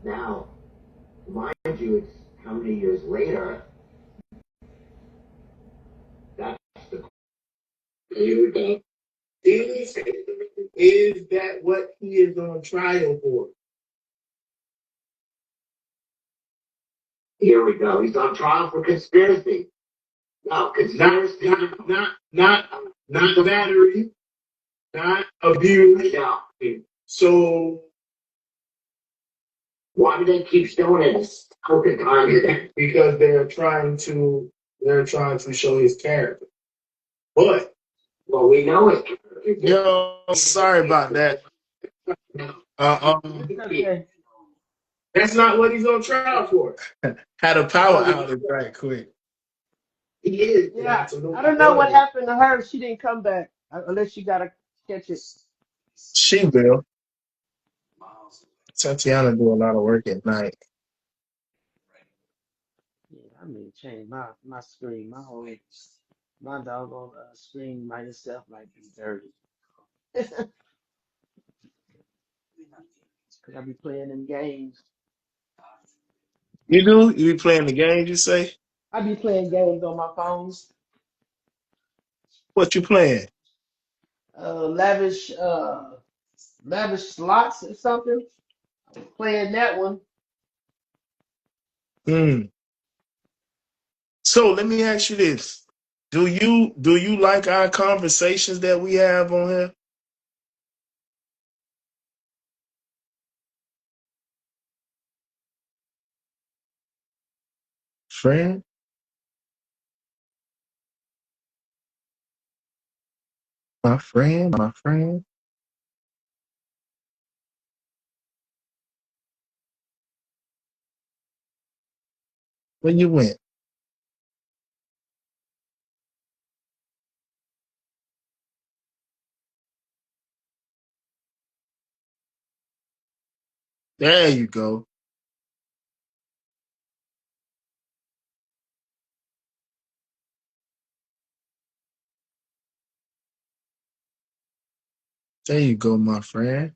Now, mind you, it's how many years later? That's the question. Is that what he is on trial for? Here we go. He's on trial for conspiracy. No, conspiracy. Not battery, not abuse. No. So Why do they keep showing it? because they're trying to show his character. But Well, we know it. yo, sorry about that. Okay. That's not what he's on trial for. Had a power outage right quick. He is. Yeah. So I don't know what happened to her. She didn't come back unless you gotta catch it. She will. Tatiana do a lot of work at night. Yeah, I need to change my screen. My doggone screen by itself might be dirty. Cause I be playing them games. You do? You be playing the games, you say? I be playing games on my phone. What you playing? Lavish lavish slots or something. Playing that one. Hmm. So let me ask you this. Do you like our conversations that we have on here? Friend? My friend? My friend? Where you went? There you go. There you go, my friend.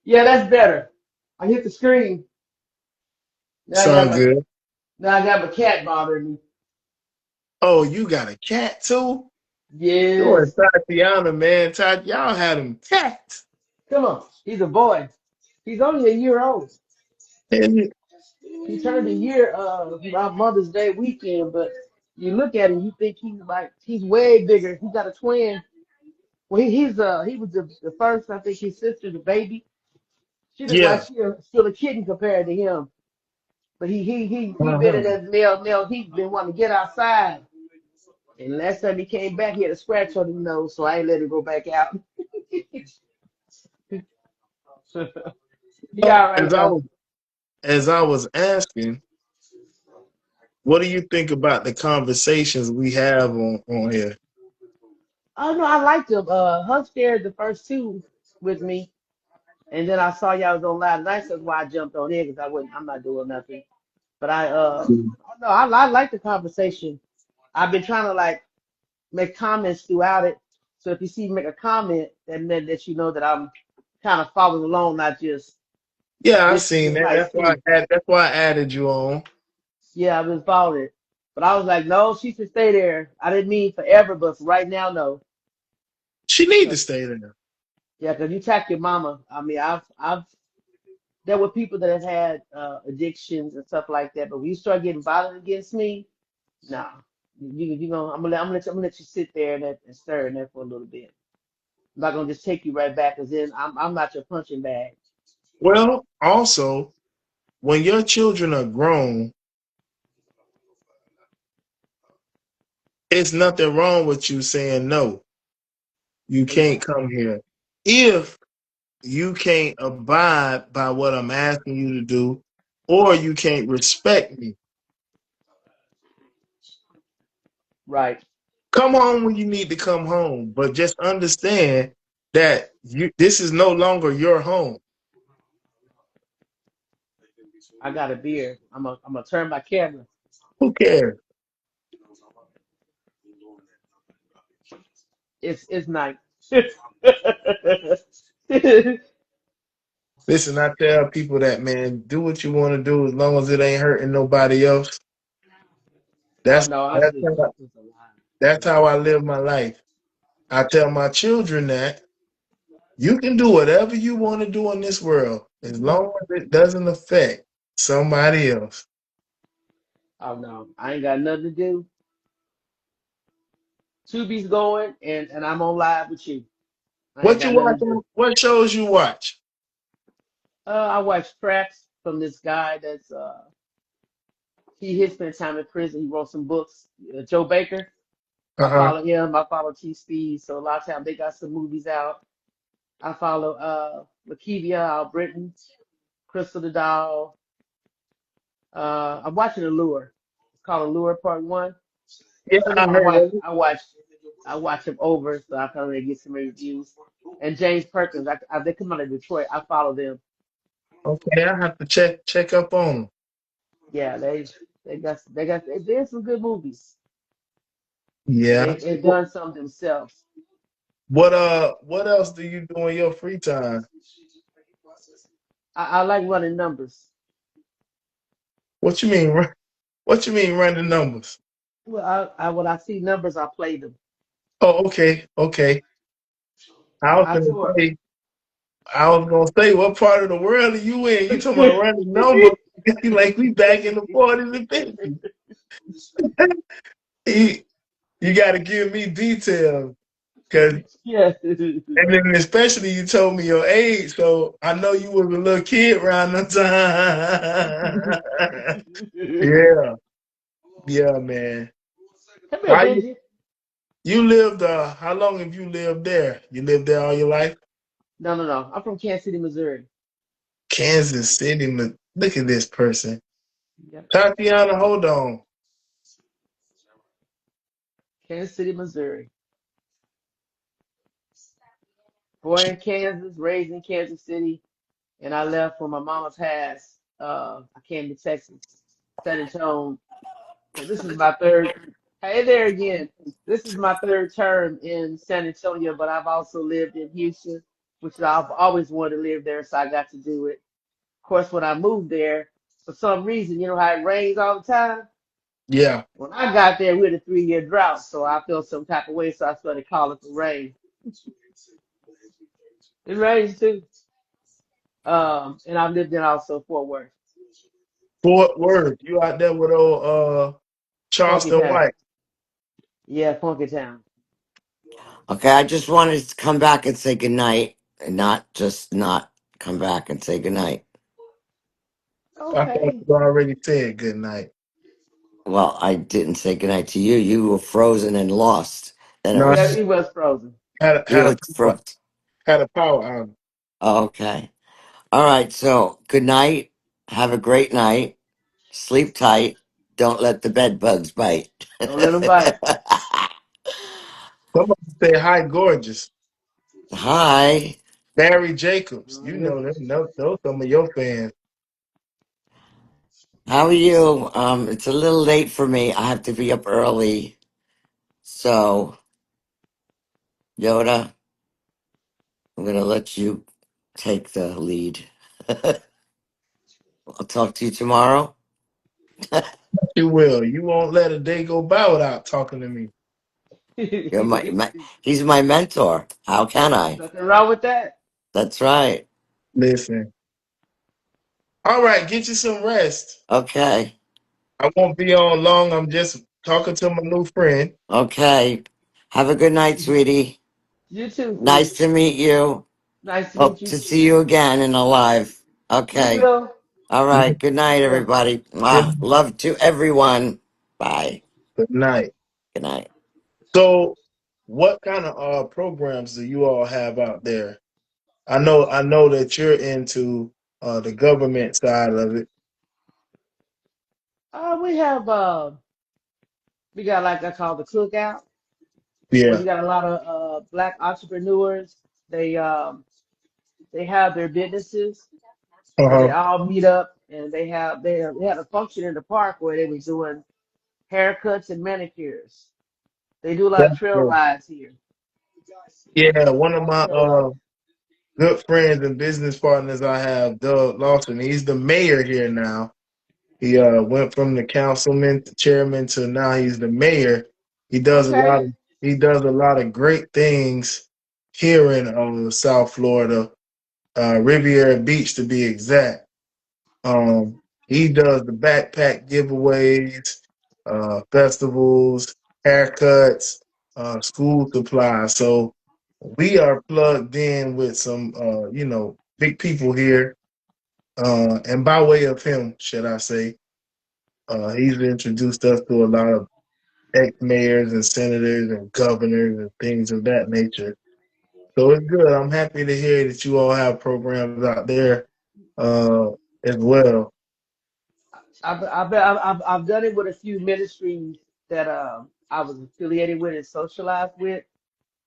Yeah, that's better. I hit the screen. Now I got Sound my good. now I got my cat bothering me. Oh, you got a cat too? You and Yes. Tatiana, man. Y'all had them cats. Come on. He's a boy. He's only a year old. And He turned a year around Mother's Day weekend, but you look at him, you think he's way bigger. He got a twin. Well, he was the first. I think his sister, the baby. She looked like yeah. still a kitten compared to him. But he been in Uh-huh. that male. He been wanting to get outside. And last time he came back, he had a scratch on his nose, so I ain't let him go back out. He Well, all right though. as I was asking, what do you think about the conversations we have on here? Oh no, I liked him. Hunt shared the first two with me, and then I saw y'all was on live nights. That's why I jumped on in because I'm not doing nothing. But oh, no, I like the conversation. I've been trying to like make comments throughout it. So if you see me make a comment, that you know that I'm kind of following along, not just Yeah, I listening seen to that. my speak. That's why I added you on. Yeah, I've been following it. But I was like, no, she should stay there. I didn't mean forever, but for right now, no. She need to 'Cause- stay there. yeah, because you attack your mama. I mean, I've there were people that have had addictions and stuff like that, but when you start getting violent against me, nah, you gonna I'm gonna let you sit there and stir in there for a little bit. I'm not gonna just take you right back, cause then I'm not your punching bag. Well, also, when your children are grown, it's nothing wrong with you saying no. You can't Exactly. come here. If you can't abide by what I'm asking you to do, or you can't respect me. Right. Come home when you need to come home, but just understand that this is no longer your home. I got a beer. I'm gonna turn my camera. Who cares? It's night. Listen, I tell people that, man, do what you want to do as long as it ain't hurting nobody else. Oh That's no, I that's just how, it's a lie. that's how I live my life. I tell my children that you can do whatever you want to do in this world as long as it doesn't affect somebody else. Oh no, I ain't got nothing to do. Tubi's going, and I'm on live with you. I ain't What you got nothing watch? to do. What shows you watch? I watch tracks from this guy that's he spent time in prison. He wrote some books. Joe Baker. I Uh-huh. follow him. I follow T Speed. So a lot of times they got some movies out. I follow Lakivia out Britain, Crystal the Doll. I'm watching Allure. It's called Allure Part One. Yeah, Some of I them heard of it. I watch them over, so I can really get some reviews. And James Perkins, they come out of Detroit. I follow them. Okay, I have to check up on them. Yeah, they did some good movies, and Yeah. they've done some themselves. What else do you do in your free time? I like running numbers. What you mean? What you mean running numbers? Well, when I see numbers, I play them. Oh, okay, okay. I was I gonna tour. say, what part of the world are you in? You talking about running numbers? Like we back in the 40s and 50s. You, you got to give me details, cause Yes. and then especially you told me your age, so I know you was a little kid around the time. Yeah, yeah, man. Come here, Why Benji. you lived? How long have you lived there? You lived there all your life? No, no, no. I'm from Kansas City, Missouri. Kansas City. Look at this person, Yep. Tatiana. Hold on. Kansas City, Missouri. Born in Kansas, raised in Kansas City, and I left when my mama passed. I came to Texas, San Antonio. So this is my third. Hey there again. This is my third term in San Antonio, but I've also lived in Houston, which I've always wanted to live there, so I got to do it. Of course, when I moved there, for some reason, you know how it rains all the time? Yeah. When I got there, we had a 3 year drought, so I felt some type of way, so I started calling for rain. It rains too. And I've lived in also Fort Worth, Fort Worth. You out there with old Funky Charleston Town. White? Yeah, Funky Town. Okay, I just wanted to come back and say goodnight and not just not come back and say goodnight. I thought Okay. you already said good night. Well, I didn't say goodnight to you. You were frozen and lost. Then it No, I Yeah, was it was frozen. you had a were frozen. had a power outage. Okay. All right. So good night. Have a great night. Sleep tight. Don't let the bed bugs bite. Don't let them bite. Somebody say hi, gorgeous. Hi. Barry Jacobs. Oh, You yes. know them. Those some of your fans. How are you? It's a little late for me. I have to be up early. So, Yoda, I'm gonna let you take the lead. I'll talk to you tomorrow. You will. You won't let a day go by without talking to me. You're my he's my mentor. How can I? Nothing wrong with that. That's right. Listen. All right, get you some rest. Okay. I won't be on long. I'm just talking to my new friend. Okay. Have a good night, sweetie. You too, Nice sweet. to meet you. Nice to meet Hope you to too. see you again in a live. We Okay. will. All right. Good night, Yeah. everybody. Mwah. Good Love to everyone. Bye. night. Good night. So, what kind of programs do you all have out there? I know that you're into the government side of it. We have we got like I call the cookout, where we Yeah. got a lot of black entrepreneurs. They they have their businesses, so they Uh-huh. all meet up and they had a function in the park where they was doing haircuts and manicures. They do a lot of That's trail good. rides here. Yeah, one A of lot of my trail rides. good friends and business partners I have, Doug Lawson. He's the mayor here now. He went from the councilman to chairman to now he's the mayor. He does a Okay. lot of great things here in South Florida, Riviera Beach to be exact. He does the backpack giveaways, festivals, haircuts, school supplies. So we are plugged in with some, big people here. And by way of him, should I say, he's introduced us to a lot of ex-mayors and senators and governors and things of that nature. So it's good. I'm happy to hear that you all have programs out there uh, as well. I've done it with a few ministries that I was affiliated with and socialized with.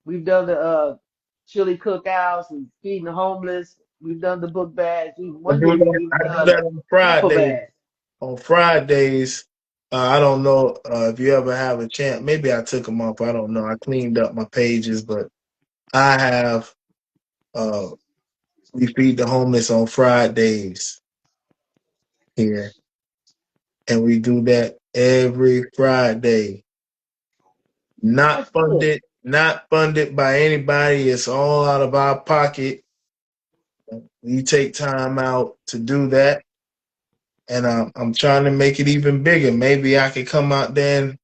We've done the chili cookouts and feeding the homeless. We've done the book bags. One year we've even I do done that on duffel Fridays. bags. On Fridays, I don't know if you ever have a chance. Maybe I took them off. I don't know. I cleaned up my pages, but I have. Uh, we feed the homeless on Fridays here, and we do that every Friday. That's good. Not funded by anybody. It's all out of our pocket. We take time out to do that, and I'm trying to make it even bigger. Maybe I could come out there and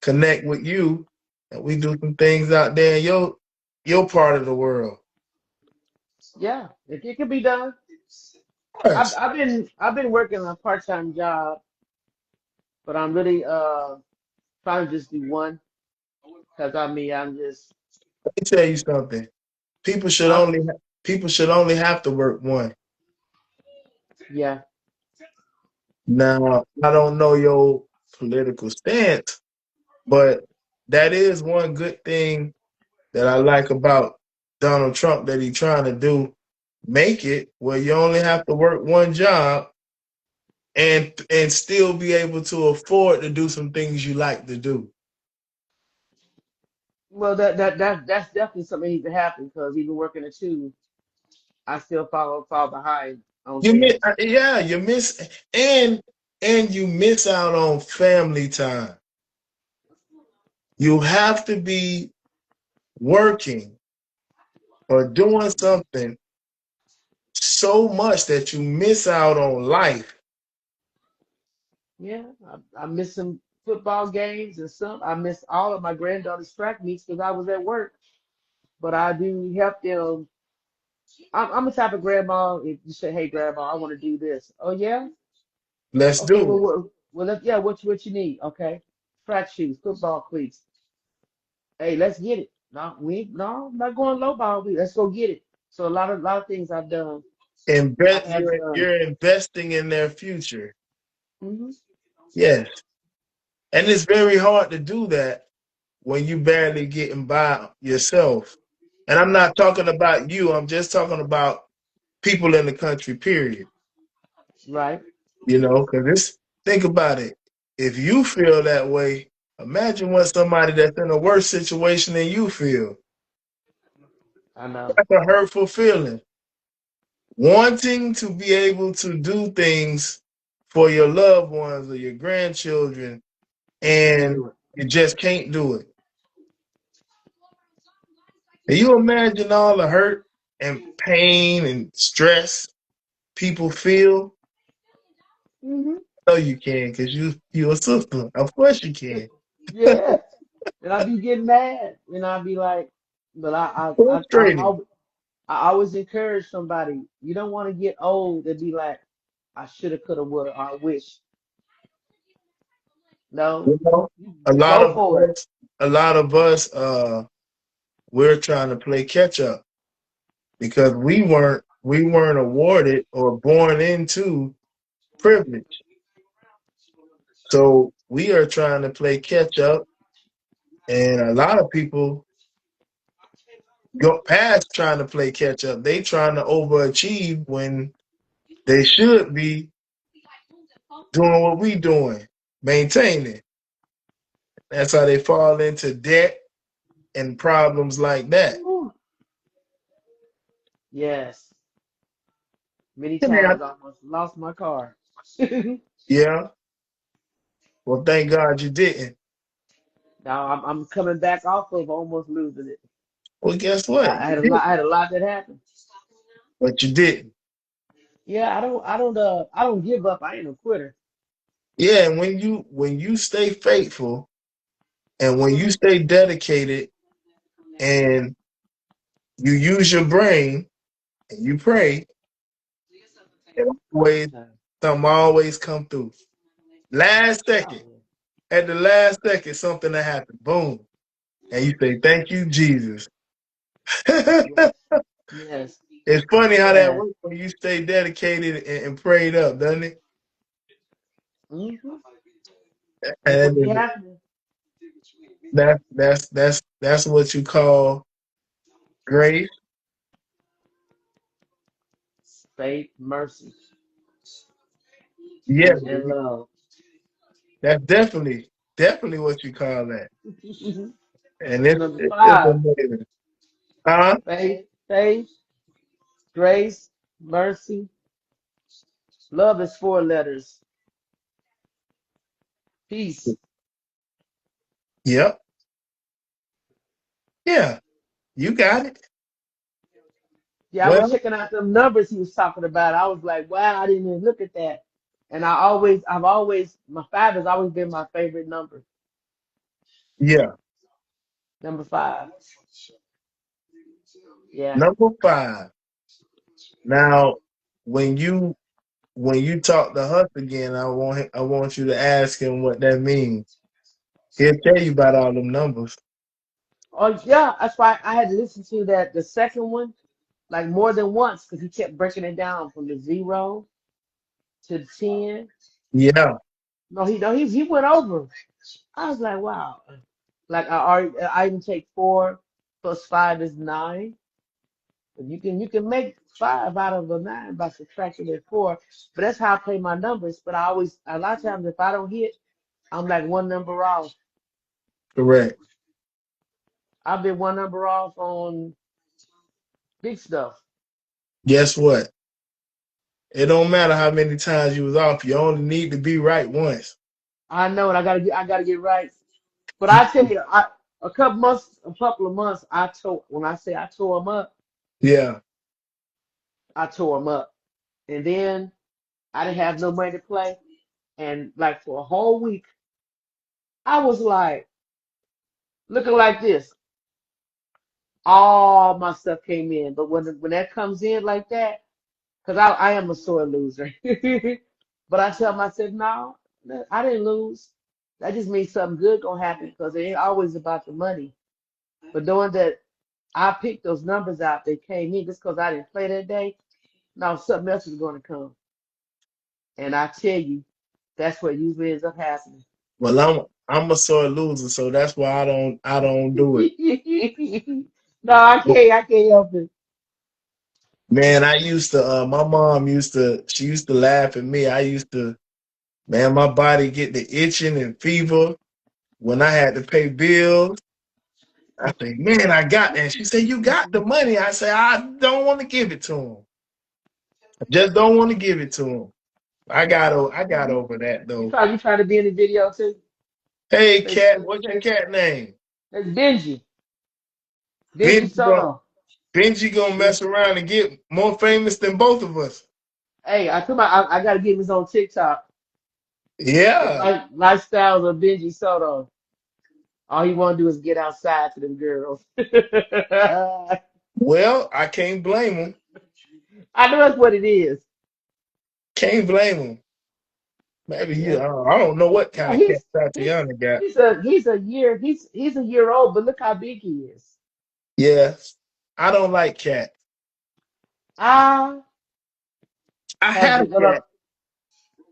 connect with you, and we do some things out there in your part of the world. Yeah, if it can be done. Of course. I've been working a part-time job, but I'm really trying to just do one because I'm just Let me tell you something. People should I'm only people should only have to work one. yeah. Now, I don't know your political stance, but that is one good thing that I like about Donald Trump that he's trying to do. Make it where you only have to work one job and still be able to afford to do some things you like to do. Well, that's definitely something that needs to happen because even working at two, I still fall behind on You miss, things. yeah, you miss, and you miss out on family time. You have to be working or doing something so much that you miss out on life. Yeah, I miss some football games and some. I miss all of my granddaughter's track meets because I was at work. But I do help them. I'm the type of grandma. If you say, "Hey, grandma, I want to do this," oh yeah, Let's okay. do it. Yeah. What you need? Okay, track shoes, football cleats. Hey, let's get it. No, I'm not going low ball. Let's go get it. So a lot of things I've done. I had done. You're investing in their future. Hmm. Yes. And it's very hard to do that when you barely getting by yourself. And I'm not talking about you, I'm just talking about people in the country, period. Right. You know, because it's think about it. If you feel that way, imagine what somebody that's in a worse situation than you feel. I know. That's a hurtful feeling. Wanting to be able to do things for your loved ones or your grandchildren, Can't and do it. you just can't do it. Can you imagine all the hurt and pain and stress people feel? Hmm. No, you can, because you're a sister. Of course you can. Yeah. And I'd be getting mad, and I'd be like, but Frustrating. I always encourage somebody. You don't want to get old and be like, I shoulda, coulda, woulda, or I wish. No, You know, you a lot go of for it. a lot of us, we're trying to play catch up because we weren't awarded or born into privilege. So we are trying to play catch up, and a lot of people go past trying to play catch up. They trying to overachieve when they should be doing what we doing, maintaining. That's how they fall into debt and problems like that. Ooh, yes. Many Yeah. times I almost lost my car. Now Yeah. Well, thank God you didn't. I'm coming back off of almost losing it. Well, guess But what? I You had a lot. didn't. I had a lot that happened. But you didn't. Yeah, I don't give up. I ain't a quitter. Yeah, and when you stay faithful and when you stay dedicated and you use your brain and you pray, it All always the time. something always come through. Last Oh second, at the last second, something that happened. Boom. And you say, thank you, Jesus. yeah. Yes. Yes. It's funny how that Yes. works when you stay dedicated and prayed up, doesn't it? Hmm. That's what be And happening. that's what you call grace. Faith, mercy, Yeah, and love. that's definitely what you call that. And Number it's five, amazing. Huh? faith, grace, mercy. Love is four letters. Peace. Yep. Yeah, you got it. Yeah, I was Well, checking out them numbers he was talking about. I was like, wow, I didn't even look at that. And my five has always been my favorite number. yeah. Number five. Yeah. Number 5. Now, when you talk to Huss again, I want you to ask him what that means. He'll tell you about all them numbers. Oh, yeah. That's why I had to listen to that, the second one, like more than once, because he kept breaking it down from the 0 to the 10. Yeah, He went over. I was like, wow. Like I even take 4 plus 5 is 9. You can make 5 out of a 9 by subtracting that 4. But that's how I play my numbers. But a lot of times if I don't hit, I'm like one number off. correct. I've been one number off on big stuff. Guess what? It don't matter how many times you was off. You only need to be right once. I know, and I gotta get right. But I tell you, a couple of months, when I say I tore them up, Yeah, I tore them up, and then I didn't have no money to play, and like for a whole week, I was like looking like this. All my stuff came in, but when that comes in like that, because I am a sore loser, but I tell myself, no, I didn't lose. That just means something good gonna happen because it ain't always about the money. But knowing that I picked those numbers out, they came in just because I didn't play that day. No, something else is gonna come, and I tell you, that's what usually ends up happening. well, I'm a sore loser, so that's why I don't do it. No, I can't help it. Man, I used to. My mom she used to laugh at me. I used to. Man, my body get the itching and fever when I had to pay bills. I say, man, I got that. She said, you got the money. I say, I don't want to give it to him. I just don't want to give it to him. I got Mhm. over that You though. try you trying to be in the video too? Hey, Say, cat, what's your cat name? that's Benji. Benji Benji gonna, Soto. Benji gonna Yeah. mess around and get more famous than both of us. Hey, I gotta get him on TikTok. It's Yeah. like lifestyles of Benji Soto. All he want to do is get outside to them girls. I Well, I can't blame him. know that's what it is. Can't blame him. Maybe Yeah. I don't know what kind No, of cat he's Tatiana got. he's a year old, but look how big he is. Yeah. I don't like cats. I I have had the a cat.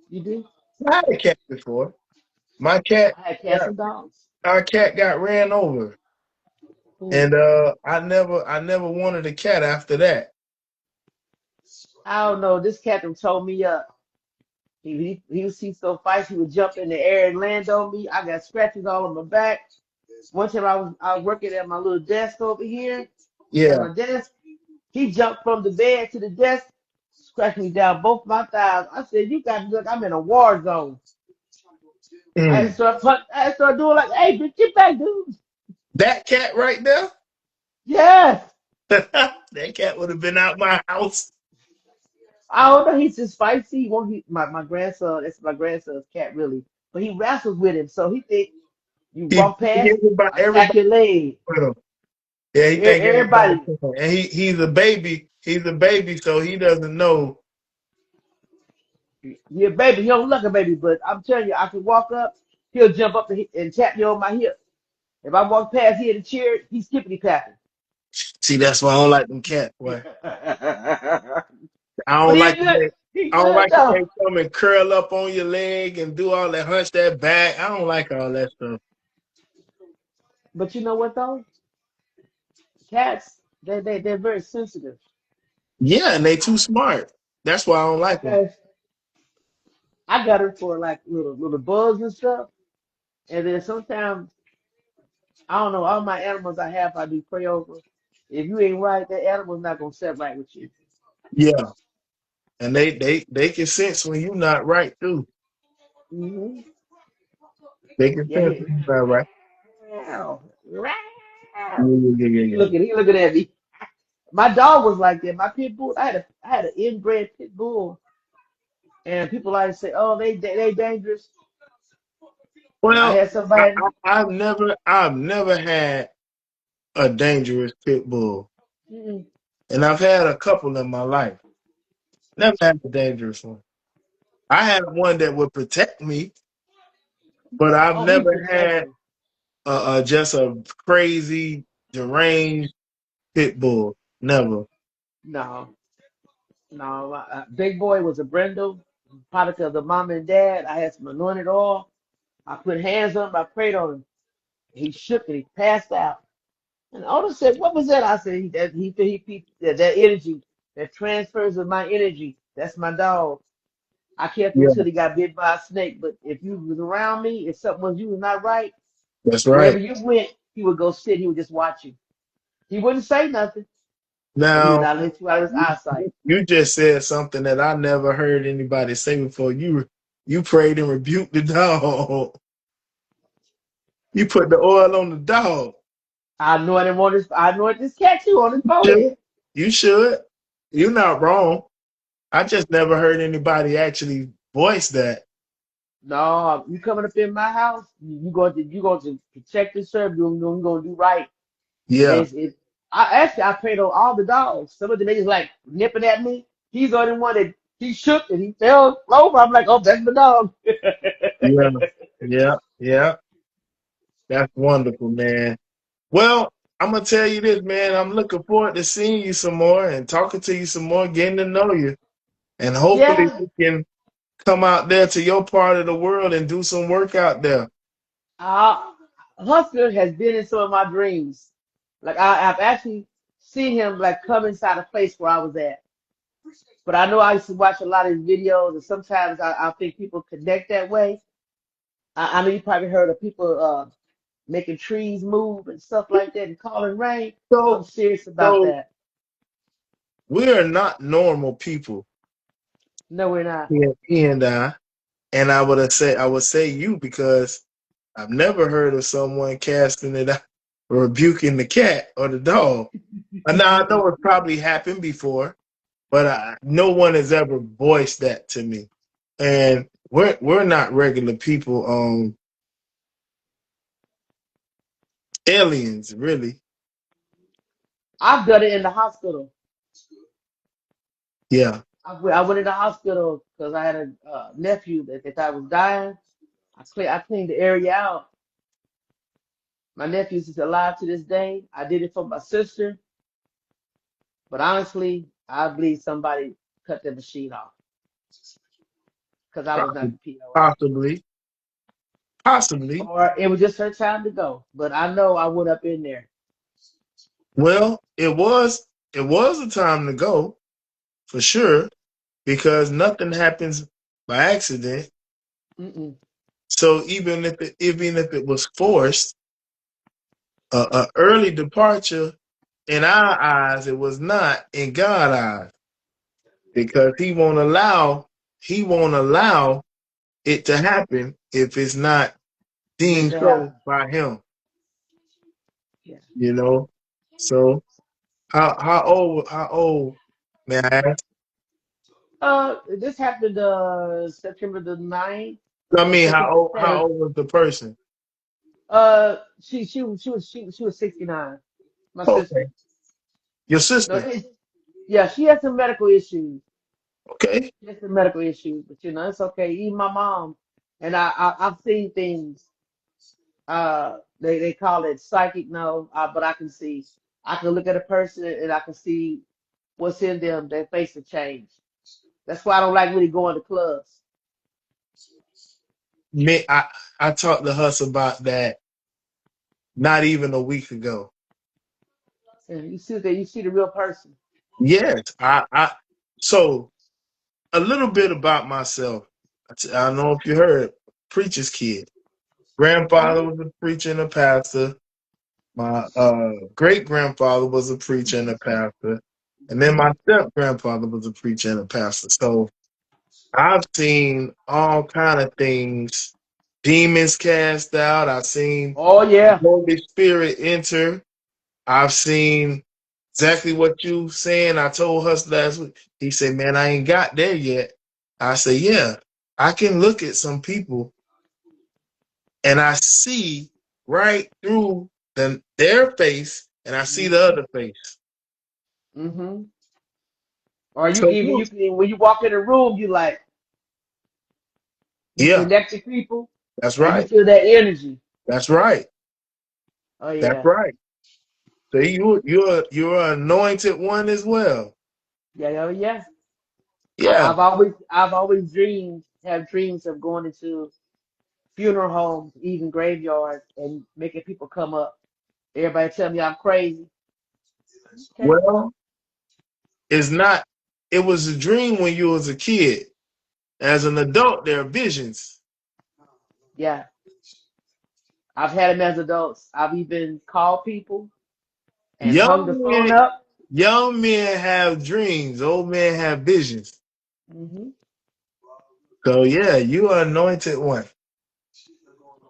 you do? I had a cat before. My cat I had cats got and dogs. our cat got ran over. Hmm. And I never wanted a cat after that. I don't know. This cat done told me up. He was see so fights, he would jump in the air and land on me. I got scratches all on my back. One time I was working at my little desk over here at Yeah. my desk. He jumped from the bed to the desk, scratched me down both my thighs. I said, "You got to look, I'm in a war zone." Mm. I started doing like, "Hey, bitch, get back, dude." That cat right there, Yes. that cat would have been out my house. I don't know. He's just spicy. My grandson. That's my grandson's cat, really. But he wrestles with him, so he think you He walk past, attack everybody your leg. with him. Yeah, he think everybody. Everybody, And he's a baby. He's a baby, so he doesn't know. yeah, baby, he don't look a baby, but I'm telling you, I can walk up, he'll jump up and tap you on my hip. If I walk past here to cheer, he's skippity clapping. See, that's why I don't like them cats. Boy, I But don't like the way. he I don't good like the way though. they come and curl up on your leg and do all that, hunch that back. I don't like all that stuff. But you know what though? Cats, they're very sensitive. Yeah, and they too smart. That's why I don't like them. Okay, I got her for like little bugs and stuff. And then sometimes I don't know, all my animals I have I do pray over. If you ain't right, that animal's not gonna set right with you. Yeah, and they can sense when you're not right too. Hmm. They can Yeah, sense when you're not right. Wow. Yeah, Wow. yeah, yeah, yeah, yeah. He looking at me. My dog was like that. My pit bull, I had an inbred pit bull, and people like to say, "Oh, they dangerous." And I Well, had somebody. I've never had a dangerous pit bull, Mm-mm. and I've had a couple in my life. Never had a dangerous one. I had one that would protect me, but I've Oh, he never protect had you. just a crazy, deranged pit bull. Never. No, no. Big boy was a brindle, product of the mom and dad. I had some anointed oil. I put hands on him. I prayed on him. He shook and he passed out. And Oda said, "What was that?" I said, that energy that transfers of my energy. That's my dog. I kept him Yeah, till he got bit by a snake. But if you was around me, if something was you was not right, that's wherever right. you went, he would go sit. He would just watch you. He wouldn't say nothing, but he would Now, not let you out of his eyesight. you just said something that I never heard anybody say before. You prayed and rebuked the dog. You put the oil on the dog. I anointed this cat too on his Should. forehead. You should. You're not wrong. I just never heard anybody actually voice that. No, you coming up in my house, you going to protect and serve. You going to do right. Yeah, I prayed on all the dogs. Some of the niggas like nipping at me. He's the only one that he shook and he fell over. I'm like, oh, that's the dog. yeah, yeah, yeah. That's wonderful, man. Well, I'm gonna tell you this, man. I'm looking forward to seeing you some more and talking to you some more, getting to know you, and hopefully Yeah, we can come out there to your part of the world and do some work out there. uh, Hustler has been in some of my dreams. Like I've actually seen him like come inside a place where I was at. But I know I used to watch a lot of his videos, and sometimes I think people connect that way. I know you probably heard of people making trees move and stuff like that and calling rain. I'm So, serious about so that. we are not normal people, No, we're not. he and I. And I would say you because I've never heard of someone casting it out, rebuking the cat or the dog. And now I know it's probably happened before, but no one has ever voiced that to me. And we're not regular people, aliens, really. I've done it in the hospital. Yeah, I went in the hospital because I had a nephew that they thought was dying. I cleaned the area out. My nephew's is alive to this day. I did it for my sister, but honestly, I believe somebody cut the machine off because I was not the POA. possibly, possibly. Or it was just her time to go. But I know I went up in there. Well, it was a time to go for sure because nothing happens. by accident. Mm-mm. So even if it was forced, a early departure in our eyes, it was not in God's eyes because he won't allow it to happen if it's not Meant deemed to so happen. by him. Yeah. You know. So how old may I ask? This happened September the 9th I or mean, September the how 7th. old was the person? She was 69. My Okay, sister. your No, sister. yeah, she has some medical issues. Okay, She has some medical issues, but it's okay. Even my mom and I've seen things. They call it psychic, no, but I can see. I can look at a person and I can see what's in them. Their face will change. That's why I don't like really going to clubs. me, I talked to Huss about that not even a week ago. And you see the real person. Yes, so a little bit about myself. I don't know if you heard, preacher's kid. Grandfather Mhm. was a preacher and a pastor. My great grandfather was a preacher and a pastor, and then my Mhm. step grandfather was a preacher and a pastor. So I've seen all kind of things, demons cast out. I've seen Oh the yeah. Holy Spirit enter. I've seen exactly what you saying. I told Hus last week. He said, "Man, I ain't got there yet." I said, "Yeah, I can look at some people and I see right through their face, and I see the Mhm. other face." Mhm. Or you can So even you can when you walk in a room, you yeah, connect to people that's and you right. feel that energy. That's right. Oh That's yeah. right. So you're an anointed one as well. Yeah, yeah, yeah. Yeah. I've always have dreams of going into funeral homes, even graveyards, and making people come up. Everybody tell me I'm crazy. Okay. Well, it's not. It was a dream when you was a kid. As an adult, there are visions. Yeah. I've had them as adults. I've even called people and hung the Young phone men, up. young men have dreams. Old men have visions. Hmm. So yeah, you are anointed one.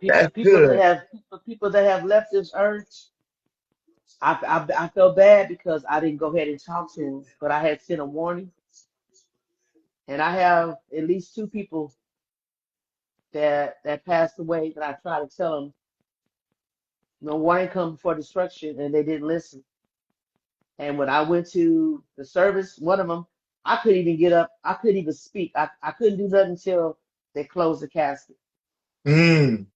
People, That's people that good. have people that have left this earth. I felt bad because I didn't go ahead and talk to them, but I had sent a warning, and I have at least two people that passed away that I try to tell them, no warning comes before destruction, and they didn't listen. And when I went to the service, one of them, I couldn't even get up. I couldn't even speak. I couldn't do nothing until they closed the casket. Mm,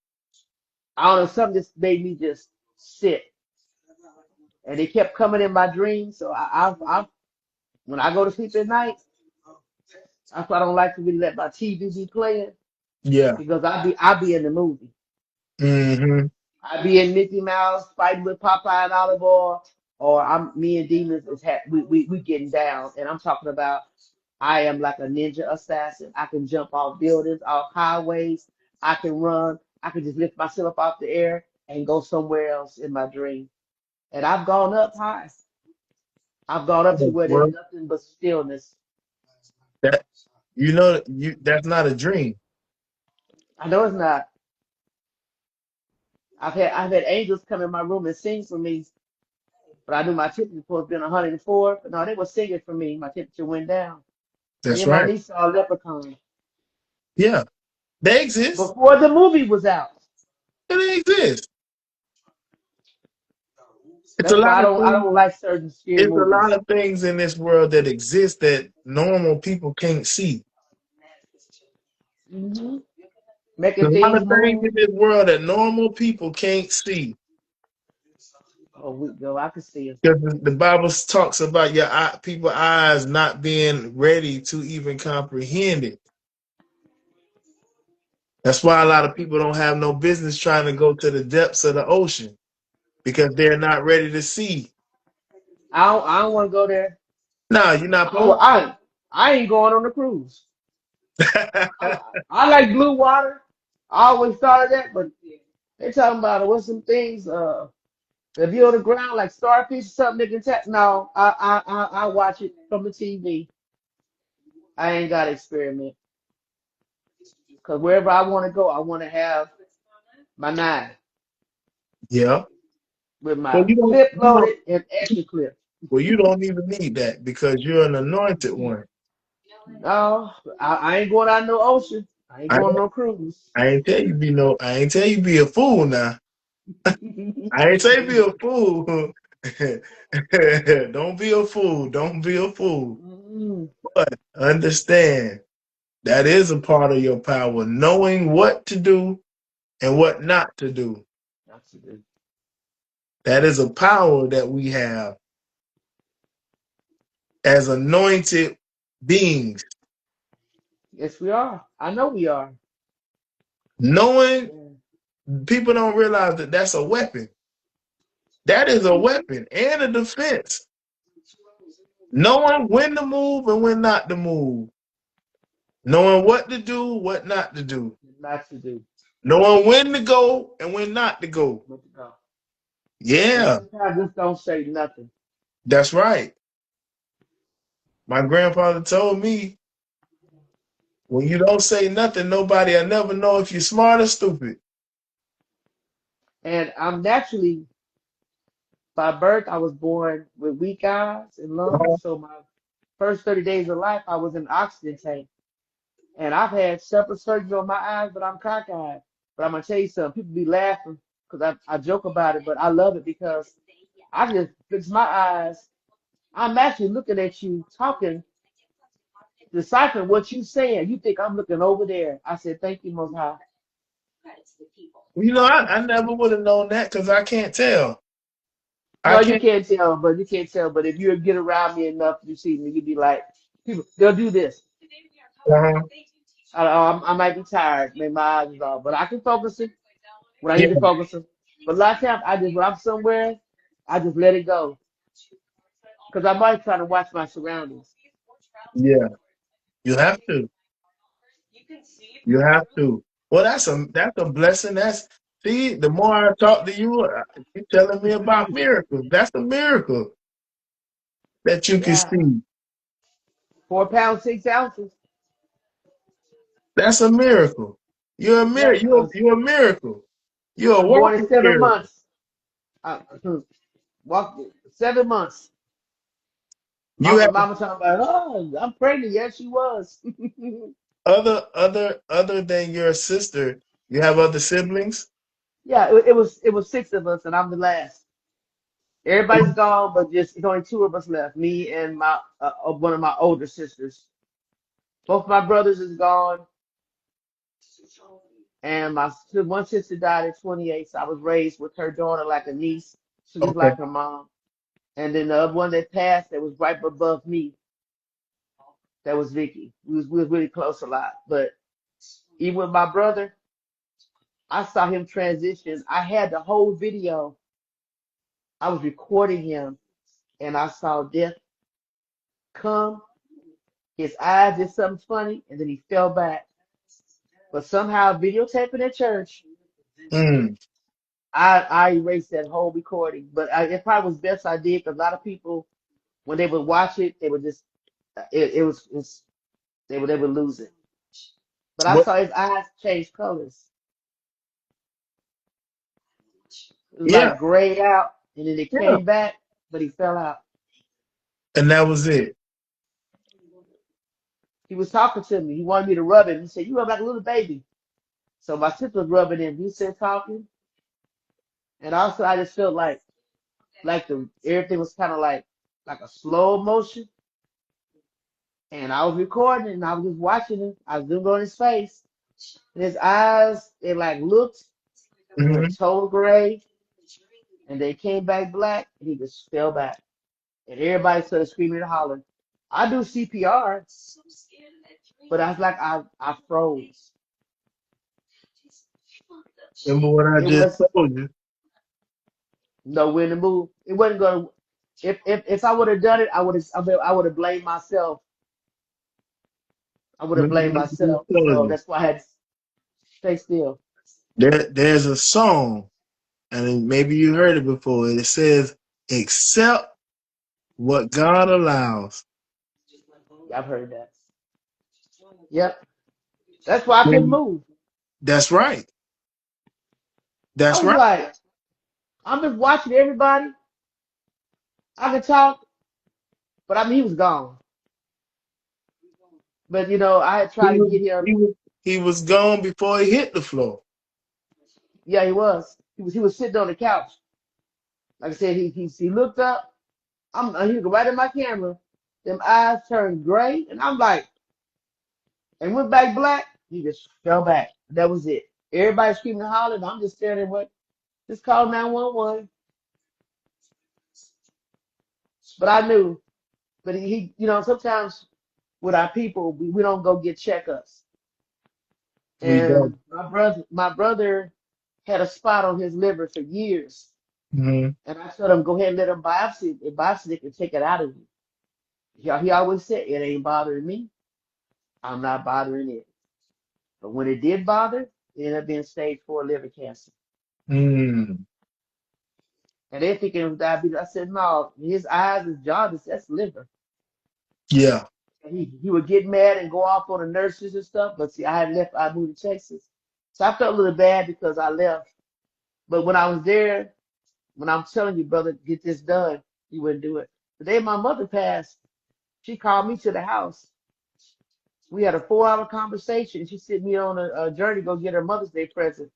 I don't know, something just made me just sit. And they kept coming in my dreams. So when I go to sleep at night, I don't like to really let my TV be playing yeah. because I be in the movie. Mm-hmm. I be in Mickey Mouse fighting with Popeye and Olive Oyl, or me and Demons we getting down, and I'm talking about I am like a ninja assassin. I can jump off buildings, off highways. I can run. I can just lift myself off the air and go somewhere else in my dream. And I've gone up high. I've gone up to where there's Well, nothing but stillness. that that's not a dream. I know it's not. I've had angels come in my room and sing for me, but I knew my temperature supposed to be 104. But no, they were singing for me. My temperature went down. Me That's and my right. niece saw a leprechaun Yeah, they exist. before the movie was out. Yeah, they exist. It's a That's why lot I of don't I things. don't like certain scary It's a lot movies. of things in this world that exist that normal people can't see. Hmm. There's Making a lot things of things in move. this world that normal people can't see. Oh, we go. I can see it. Because the Bible talks about your people eyes not being ready to even comprehend it. That's why a lot of people don't have no business trying to go to the depths of the ocean because they're not ready to see. I don't want to go there. No, you're not I, wa- supposed. I I ain't going on the cruise. I like blue water. I always thought of that, but they talking about what's some things. If you're on the ground like starfish or something, they can tap. No, I watch it from the TV. I ain't got to experiment because wherever I want to go, I want to have my nine Yeah. with Well, my you don't. clip You don't. loaded and extra clip. Well, you don't even need that because you're an anointed one. No, I ain't going out no ocean. I ain't I going no cruise. I ain't tell you be no. I ain't tell you be a fool now. I ain't say be a fool. Don't be a fool. Don't be a fool. Mm, But understand that is a part of your power, knowing what to do and what not to do. that's it. That is a power that we have as anointed beings. Yes, we are. I know we are. Knowing Yeah. people don't realize that that's a weapon. That is a weapon and a defense. Knowing when to move and when not to move. Knowing what to do, what not to do. Not to do. Knowing when to go and when not to go. But to go. And Yeah, sometimes just don't say nothing. that's right. My grandfather told me, when you don't say nothing, nobody will never know if you're smart or stupid. And I'm naturally, by birth, I was born with weak eyes and Uh-huh. lungs. So my first 30 days of life, I was in an oxygen tank. And I've had separate surgery on my eyes, but I'm cockeyed. But I'm gonna tell you something. People be laughing because I joke about it, but I love it because I just fix my eyes. I'm actually looking at you, talking, deciphering what you saying. You think I'm looking over there. I said, thank you, Most High. You know, I never would have known that because I can't tell. I No, you can't. can't tell, but you can't tell. But if you get around me enough, you see me, you be like, people, they'll do this. Uh-huh. I might be tired, maybe my eyes is off, but I can focus it when I Yeah, need to focus it. But a lot of times, I just when I'm somewhere, I just let it go because I'm always trying to watch my surroundings. yeah. You have to. You have to. Well, that's a blessing. That's see. The more I talk to you, you're telling me about miracles. That's a miracle that you can Yeah, see. 4 pounds 6 ounces. That's a miracle. You're a Yep, miracle. You're a miracle. You're a I'm born in walking 7 months. miracle. I, walked 7 months. You Mama, have mama talking about, oh, I'm pregnant. Yes, she was. other than your sister. You have other siblings. Yeah, it was 6 of us, and I'm the last. Everybody's gone, but just it's only 2 of us left. Me and my one of my older sisters. Both my brothers is gone, and one sister died at 28. So I was raised with her daughter like a niece. She just Okay. like her mom. And then the other one that passed, that was right above me, that was Vicky. We was really close a lot. But even with my brother, I saw him transition. I had the whole video. I was recording him, and I saw death come. His eyes did something funny, and then he fell back. But somehow, videotaping at church, Mm, I erased that whole recording. But it probably was best I did because a lot of people, when they would watch it, they would just they would lose it. But I what? saw his eyes change colors. It was Yeah, like grayed out, and then it yeah. came back, but he fell out. And that was it. He was talking to me. He wanted me to rub him. He said, "You rub like a little baby." So my sister was rubbing him. He said talking, and also I just felt like the everything was kind of like a slow motion. And I was recording and I was just watching him. I zoomed on his face. And his eyes, they like looked, went Hmm. total gray, and they came back black, and he just fell back. And everybody started screaming and hollering. I do CPR, but I was like I froze. Remember what I It just was told you? nowhere to move. It wasn't gonna. If I would have done it, I would have blamed myself. I would have Let blamed me myself. tell So you. that's why I had to stay still. There's a song, and maybe you heard it before. It says, "Accept what God allows." I've heard that. Yep. That's why I couldn't And move. that's right. I That's was right. like, I'm just watching everybody. I could talk, but I mean, he was gone. But I had He tried to was, get he him. was, he was gone before he hit the floor. Yeah, he was. He was sitting on the couch. Like I said, he looked up. He looked right at my camera. Them eyes turned gray, and I'm like, and went back black. He just fell back. That was it. Everybody screaming and hollering. I'm just standing there. What? Just call 911. But I knew. But sometimes with our people, we don't go get checkups. We And don't. my brother had a spot on his liver for years. Hmm. And I told him, go ahead and let him biopsy it. Biopsy it and take it out of you. He always said, it ain't bothering me. I'm not bothering it. But when it did bother, it ended up being stage 4 liver cancer. Mm. And they thinking it was diabetes. I said, no, his eyes, his jaundice, that's liver. Yeah. And he would get mad and go off on the nurses and stuff. But see, I moved to Texas. So I felt a little bad because I left. But when I was there, when I'm telling you, brother, get this done, he wouldn't do it. The day my mother passed, she called me to the house. We had a 4-hour conversation. She sent me on a journey to go get her Mother's Day present.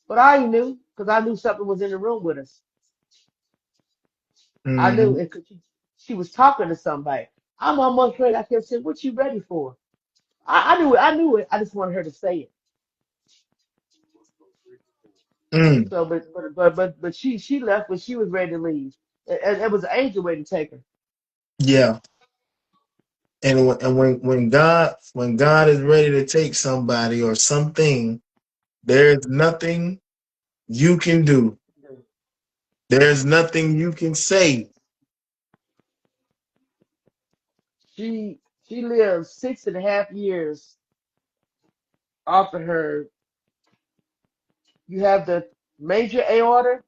But I knew because I knew something was in the room with us. I knew Hmm. it because she was talking to somebody. I'm almost ready. I kept saying, "What you ready for?" I knew it. I knew it. I just wanted her to say it. Mm. So, but she left when she was ready to leave. It was an angel waiting to take her. Yeah. And when God is ready to take somebody or something, there's nothing you can do. There's nothing you can say. She lived 6.5 years after her. You have the major aorta.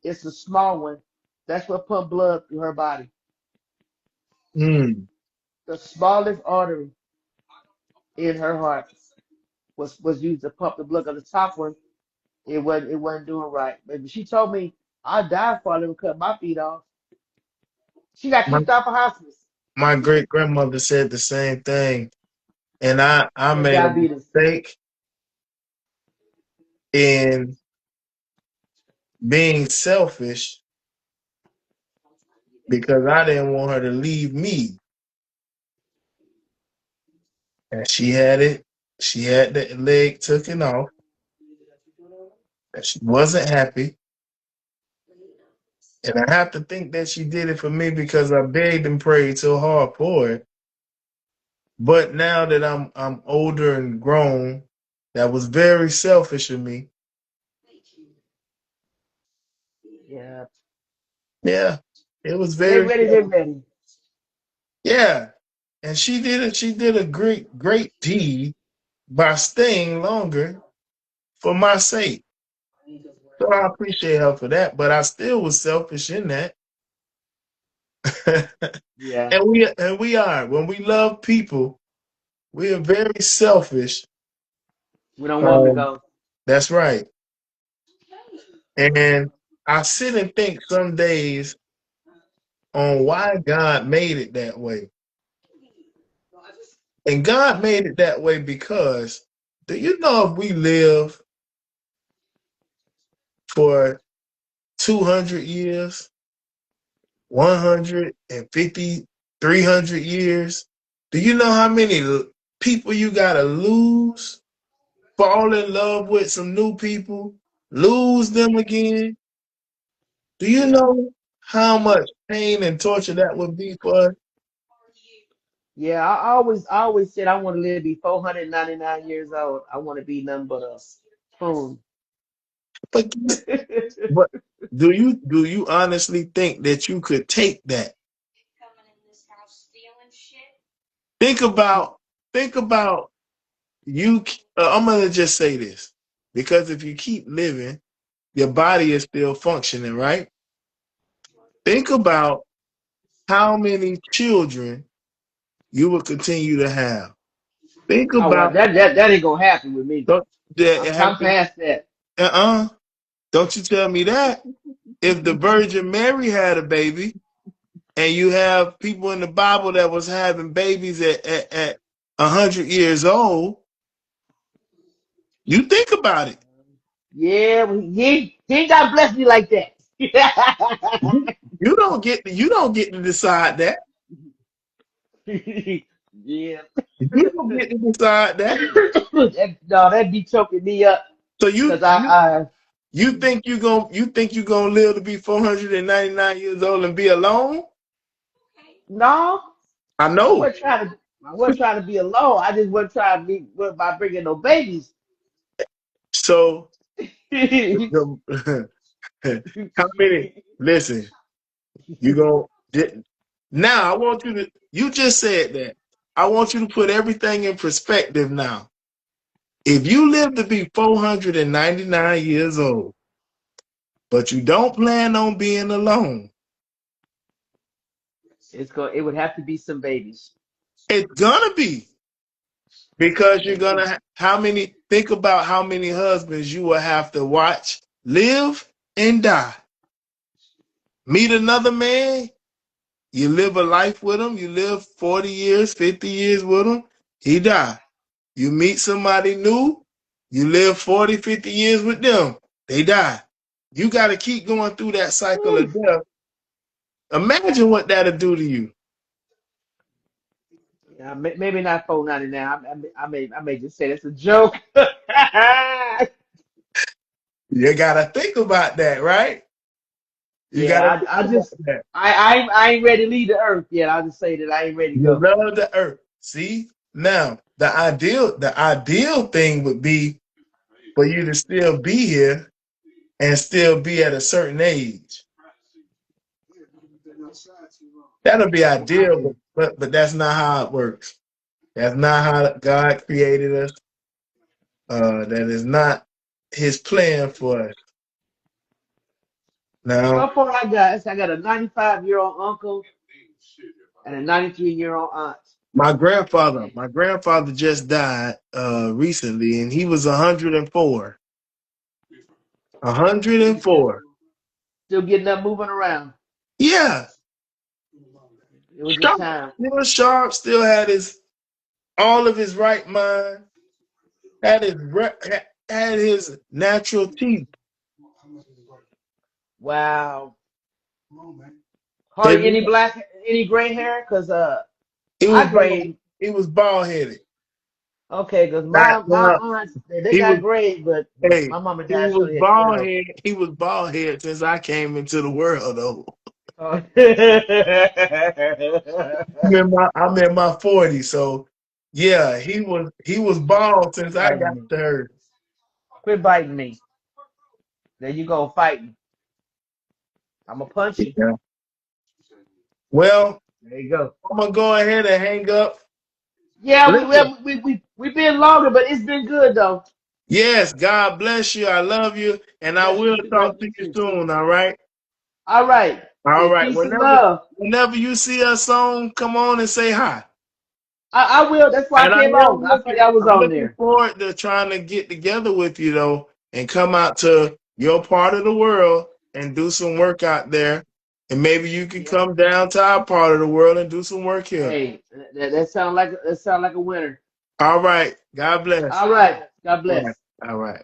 It's the small one. That's what pump blood through her body. Mm. The smallest artery in her heart was used to pump the blood. 'Cause the top one, it wasn't doing right. But she told me I died before I ever cut my feet off. She got My kicked out of hospice. my great grandmother said the same thing, and I She had made a diabetes. mistake in being selfish because I didn't want her to leave me, and she had it. She had the leg taken off, and she wasn't happy. And I have to think that she did it for me because I begged and prayed so hard for it. But now that I'm older and grown, that was very selfish of me. Yeah. Yeah, it was When they very ready, they ready. yeah. And she did a great deed by staying longer for my sake. So I appreciate her for that, but I still was selfish in that. Yeah. and we are when we love people, we are very selfish. We don't want them to Um, go. that's right. And I sit and think some days on why God made it that way. And God made it that way because do you know if we live for 200 years, 150, 300 years, do you know how many people you got to lose, fall in love with some new people, lose them again? Do you Yeah. know how much pain and torture that would be for us? Yeah. I always said I want to live to be 499 years old. I want to be nothing but a spoon. But, but do you honestly think that you could take that? Think about think about you. I'm gonna just say this because if you keep living, your body is still functioning, right? Think about how many children you will continue to have. Think Oh well, about that ain't gonna happen with me. don't, that I'm happen. past that. Don't you tell me that. If the Virgin Mary had a baby, and you have people in the Bible that was having babies at 100 years old, you think about it. Yeah, he ain't got blessed me like that. You don't get to decide that. Yeah. You don't get to decide that. No, that'd be choking me up So because you you you think you gonna live to be 499 years old and be alone? no, I I know. wasn't trying to. I wasn't trying to be alone. I just wasn't trying to be by bringing no babies. So how many? Listen, you go now. I want you to. You just said that. I want you to put everything in perspective now. If you live to be 499 years old, but you don't plan on being alone, It would have to be some babies. it's gonna be because you're gonna how many think about how many husbands you will have to watch live and die. Meet another man, you live a life with him, you live 40 years, 50 years with him, he die. You meet somebody new, you live 40, 50 years with them, they die. You got to keep going through that cycle of death. Imagine what that'll do to you. Yeah, maybe not 4.99. I may just say that's a joke. You got to think about that, right? You got to Yeah, think I about just that. I ain't ready to leave the earth yet. I'll just say that I ain't ready to You go. love the earth. See? Now, the ideal thing would be for you to still be here and still be at a certain age. That'll be ideal, but that's not how it works. That's not how God created us. That is not his plan for us. Now, So far, I got a 95-year-old uncle and a 93-year-old aunt. my grandfather just died recently, and he was 104. Still, 104. still getting up, moving around. Yeah. It was his Sharp. time. Sharp still had his all of his right mind, had his natural teeth. Wow. If Hardly any gray hair, cause he was my bald, gray. he was bald headed. Okay, cause Not, my not, aunts they he was got gray, but hey, my mama he died was shortly at bald 12. head. He was bald head since I came into the world though. Oh. I'm in my 40s, so yeah, he was bald since Quit I biting got me. to her. Quit biting me. There you go, fighting. I'm gonna punch you. Yeah. Well, There you go. I'm gonna go ahead and hang up. Yeah, Listen, we've been longer, but it's been good though. yes, God bless you. I love you, and I Bless you will too. Love talk to you you too. soon. All right. All right. All Say right. peace and Whenever love. whenever you see us on, come on and say hi. I will. That's why I And I came am on. I saw looking y'all was I'm on looking there. forward to trying to get together with you though and come out to your part of the world and do some work out there. And maybe you can Yeah. come down to our part of the world and do some work here. Hey, that sound like a winner. All right. God bless. All right. God All right. bless. All right.